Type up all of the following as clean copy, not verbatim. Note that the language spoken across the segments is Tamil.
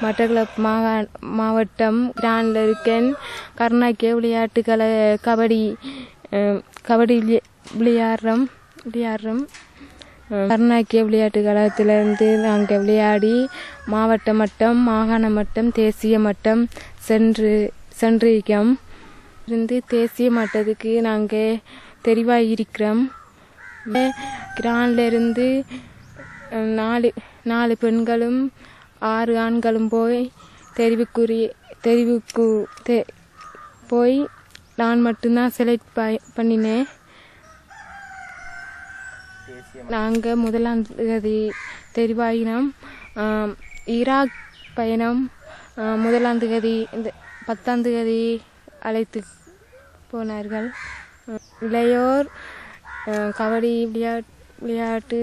மட்டக்களப்பு மாவட்டம் கிரானில் இருக்கேன். கருணாக்கிய விளையாட்டுகளை கபடி விளையாடுறோம். கருணாக்கிய விளையாட்டு கழகத்திலிருந்து நாங்கள் விளையாடி மாவட்ட மட்டம், மாகாண மட்டம், தேசிய மட்டம் சென்றிருக்கோம். இருந்து தேசிய மட்டத்துக்கு நாங்கள் தெரிவாக இருக்கிறோம். கிரானிலிருந்து 4 பெண்களும் 6 ஆண்களும் போய் தெரிவுக்கு போய் நான் மட்டும்தான் செலக்ட் பண்ணினேன். நாங்கள் 1ஆம் தேதி தெரிவாயினோம். ஈராக் பயணம் 1ஆம் தேதி 10ஆம் தேதி அழைத்து போனார்கள். இளையோர் கபடி விளையாட்டு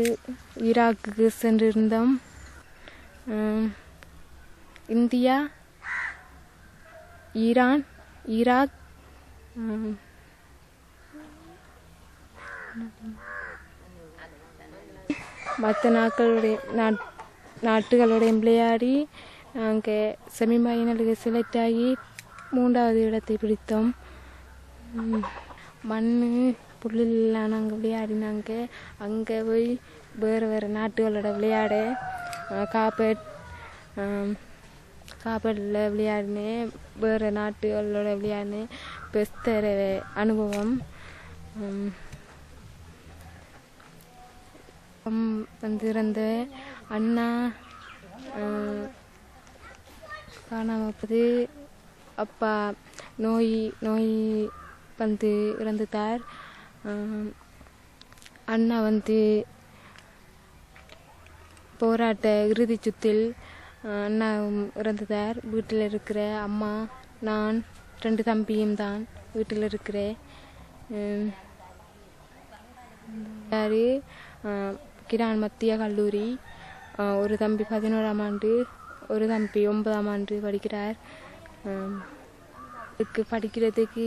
ஈராக்குக்கு சென்றிருந்தோம். இந்தியா, ஈரான், ஈராக், மற்ற நாட்டுகளுடைய விளையாடி நாங்கள் செமிஃபைனலுக்கு செலக்ட் ஆகி 3வது இடத்தை பிடித்தோம். மண் புல்லில் நாங்கள் விளையாடினாங்க. அங்கே போய் வேறு நாட்டுகளோட விளையாட காப்பேட்டில் விளையாடினேன். வேறு நாட்டுகளோட விளையாடினேன். பெஸ்ட் அனுபவம். இருந்த அண்ணா காணாமப்பது, அப்பா நோய் இறந்துட்டார். அண்ணா போராட்ட இறுதி சுத்தில் அண்ணா இறந்துட்டார். வீட்டில் இருக்கிற அம்மா, நான் 2 தம்பியும் தான் வீட்டில் இருக்கிறேன். கிரான் மத்திய கல்லூரி. ஒரு தம்பி 11ஆம் ஆண்டு, ஒரு தம்பி 9ஆம் ஆண்டு படிக்கிறார். படிக்கிறதுக்கு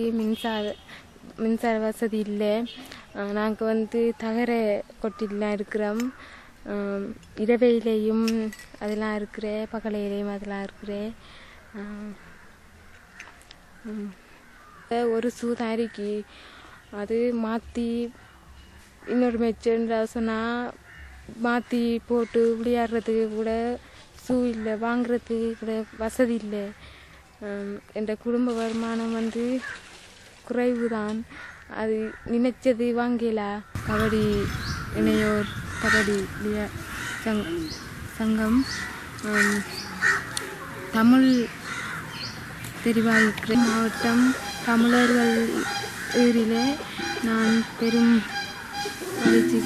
மின்சார வசதி இல்லை. நாங்கள் தகர கொட்டிலாம் இருக்கிறோம். இரவையிலையும் அதெல்லாம் இருக்கிறேன், பகலையிலையும் அதெல்லாம் இருக்கிறேன். ஒரு சூதாரிக்கு அது மாற்றி இன்னொரு மேட்சுன்ற சொன்னால் மாற்றி போட்டு விளையாடுறதுக்கு கூட ஷூ இல்லை, வாங்குறதுக்கு கூட வசதி இல்லை. என்ற குடும்ப வருமானம் குறைவு தான். அது நினைச்சது வாங்கலா. கபடி இளையோர் கபடி சங்கம் தமிழ் தெரிவாயிருக்கிற மாவட்டம் தமிழர்கள் ஊரில் நான் பெரும் மகிழ்ச்சி